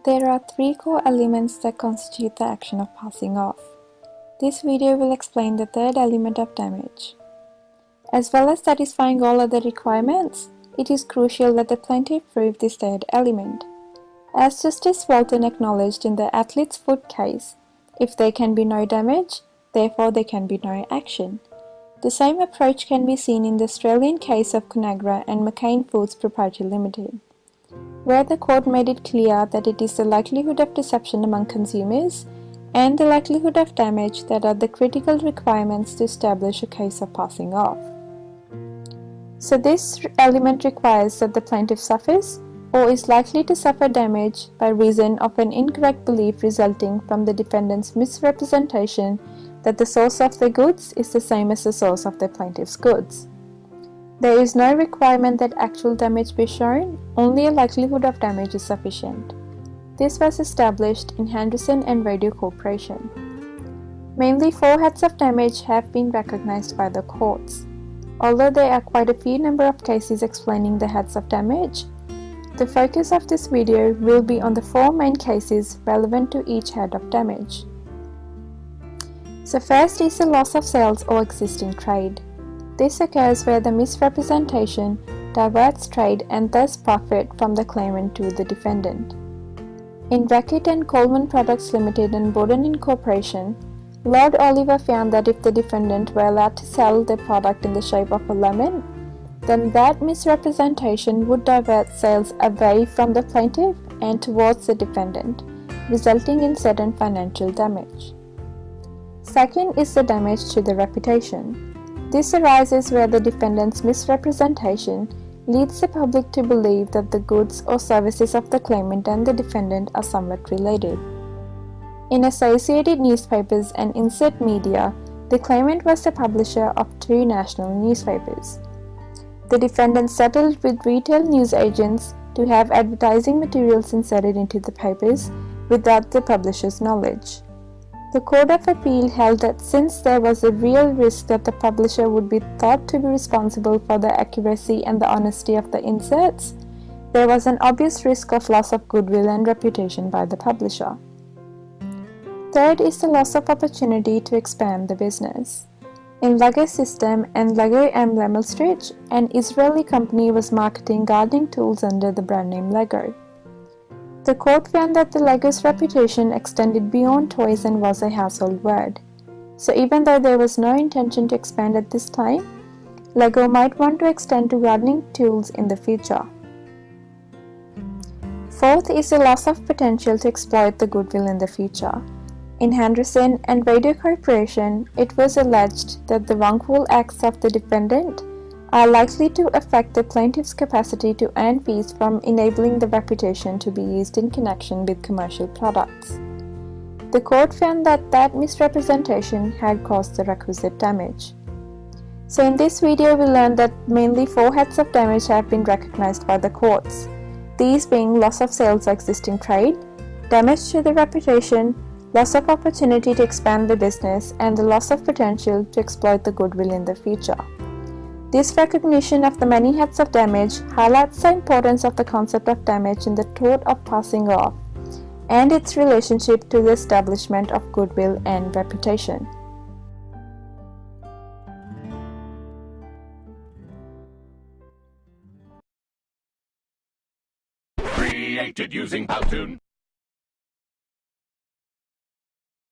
There are three core elements that constitute the action of passing off. This video will explain the third element of damage. As well as satisfying all other requirements, it is crucial that the plaintiff prove this third element. As Justice Walton acknowledged in the athlete's foot case, if there can be no damage, therefore there can be no action. The same approach can be seen in the Australian case of Conagra and McCain Foods Proprietary Limited, where the court made it clear that it is the likelihood of deception among consumers and the likelihood of damage that are the critical requirements to establish a case of passing off. So this element requires that the plaintiff suffers or is likely to suffer damage by reason of an incorrect belief resulting from the defendant's misrepresentation that the source of the goods is the same as the source of the plaintiff's goods. There is no requirement that actual damage be shown, only a likelihood of damage is sufficient. This was established in Henderson and Radio Corporation. Mainly 4 heads of damage have been recognized by the courts. Although there are quite a few number of cases explaining the heads of damage, the focus of this video will be on the 4 main cases relevant to each head of damage. So first is the loss of sales or existing trade. This occurs where the misrepresentation diverts trade and thus profit from the claimant to the defendant. In Reckitt and Coleman Products Limited and Borden Incorporation, Lord Oliver found that if the defendant were allowed to sell their product in the shape of a lemon, then that misrepresentation would divert sales away from the plaintiff and towards the defendant, resulting in certain financial damage. Second is the damage to the reputation. This arises where the defendant's misrepresentation leads the public to believe that the goods or services of the claimant and the defendant are somewhat related. In Associated Newspapers and Insert Media, the claimant was the publisher of 2 national newspapers. The defendant settled with retail news agents to have advertising materials inserted into the papers without the publisher's knowledge. The Court of Appeal held that since there was a real risk that the publisher would be thought to be responsible for the accuracy and the honesty of the inserts, there was an obvious risk of loss of goodwill and reputation by the publisher. Third is the loss of opportunity to expand the business. In Lego System and Lego Emblem Stitch, an Israeli company was marketing gardening tools under the brand name Lego. The court found that the Lego's reputation extended beyond toys and was a household word. So even though there was no intention to expand at this time, Lego might want to extend to gardening tools in the future. Fourth is the loss of potential to exploit the goodwill in the future. In Henderson and Radio Corporation, it was alleged that the wrongful acts of the defendant are likely to affect the plaintiff's capacity to earn fees from enabling the reputation to be used in connection with commercial products. The court found that that misrepresentation had caused the requisite damage. So in this video we learned that mainly 4 heads of damage have been recognized by the courts, these being loss of sales or existing trade, damage to the reputation, loss of opportunity to expand the business, and the loss of potential to exploit the goodwill in the future. This recognition of the many heads of damage highlights the importance of the concept of damage in the tort of passing off and its relationship to the establishment of goodwill and reputation. Created using Powtoon.